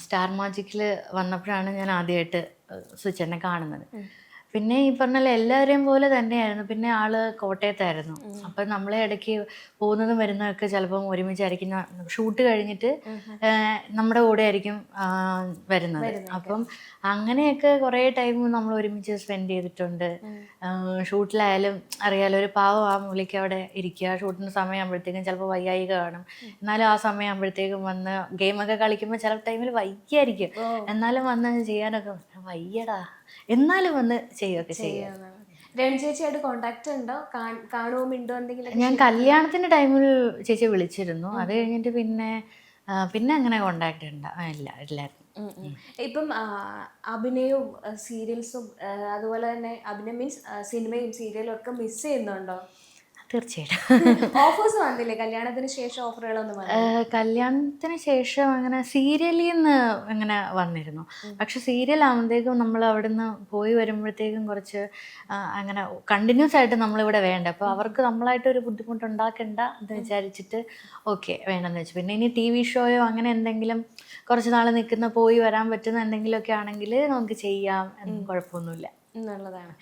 Star മാജിക്കിൽ വന്നപ്പോഴാണ് ഞാൻ ആദ്യമായിട്ട് സുചേട്ടനെ കാണുന്നത്. പിന്നെ ഈ പറഞ്ഞ എല്ലാവരെയും പോലെ തന്നെയായിരുന്നു. പിന്നെ ആള് കോട്ടയത്തായിരുന്നു. അപ്പം നമ്മളെ ഇടയ്ക്ക് പോകുന്നതും വരുന്നതൊക്കെ ചിലപ്പം ഒരുമിച്ചായിരിക്കും. ഷൂട്ട് കഴിഞ്ഞിട്ട് നമ്മുടെ കൂടെ ആയിരിക്കും വരുന്നത്. അപ്പം അങ്ങനെയൊക്കെ കുറേ ടൈം നമ്മൾ ഒരുമിച്ച് സ്പെൻഡ് ചെയ്തിട്ടുണ്ട്. ഷൂട്ടിലായാലും അറിയാലോ, ഒരു പാവം ആ പുള്ളിക്ക് അവിടെ ഇരിക്കുക. ഷൂട്ടിൻ്റെ സമയമാകുമ്പോഴത്തേക്കും ചിലപ്പോൾ വയ്യായിക കാണും. എന്നാലും ആ സമയമാകുമ്പോഴത്തേക്കും വന്ന് ഗെയിമൊക്കെ കളിക്കുമ്പോൾ ചില ടൈമിൽ വയ്യായിരിക്കും. എന്നാലും വന്ന് ചെയ്യാനൊക്കെ വയ്യടാ, എന്നാലും വന്ന് ചെയ്യുകയൊക്കെ ചെയ്യാം. രേണു ചേച്ചിയായിട്ട് കോണ്ടാക്ട് ഉണ്ടോ? കാണുമോ, മിണ്ടോ, എന്തെങ്കിലും? ഞാൻ കല്യാണത്തിന്റെ ടൈമിൽ ചേച്ചി വിളിച്ചിരുന്നു. അത് കഴിഞ്ഞിട്ട് പിന്നെ അങ്ങനെ കോണ്ടാക്ട് ഇല്ലായിരുന്നു. ഇപ്പം അഭിനയവും സീരിയൽസും അതുപോലെ തന്നെ അഭിനയം മീൻസ് സിനിമയും സീരിയലും ഒക്കെ മിസ് ചെയ്യുന്നുണ്ടോ? തീർച്ചയായിട്ടും. ഓഫേഴ്സ് വന്നില്ലേ കല്യാണത്തിന് ശേഷം? ഓഫറുകളൊന്നും കല്യാണത്തിന് ശേഷം അങ്ങനെ സീരിയലിൽ നിന്ന് അങ്ങനെ വന്നിരുന്നു. പക്ഷെ സീരിയൽ ആകുമ്പോഴത്തേക്കും നമ്മൾ അവിടുന്ന് പോയി വരുമ്പോഴത്തേക്കും കുറച്ച് അങ്ങനെ കണ്ടിന്യൂസ് ആയിട്ട് നമ്മളിവിടെ വേണ്ട. അപ്പോൾ അവർക്ക് നമ്മളായിട്ടൊരു ബുദ്ധിമുട്ടുണ്ടാക്കണ്ട എന്ന് വിചാരിച്ചിട്ട് ഓക്കെ വേണമെന്ന് വെച്ചു. പിന്നെ ഇനി TV ഷോയോ അങ്ങനെ എന്തെങ്കിലും കുറച്ച് നാൾ നിൽക്കുന്ന പോയി വരാൻ പറ്റുന്ന എന്തെങ്കിലുമൊക്കെ ആണെങ്കിൽ നമുക്ക് ചെയ്യാം, കുഴപ്പമൊന്നുമില്ല എന്നുള്ളതാണ്.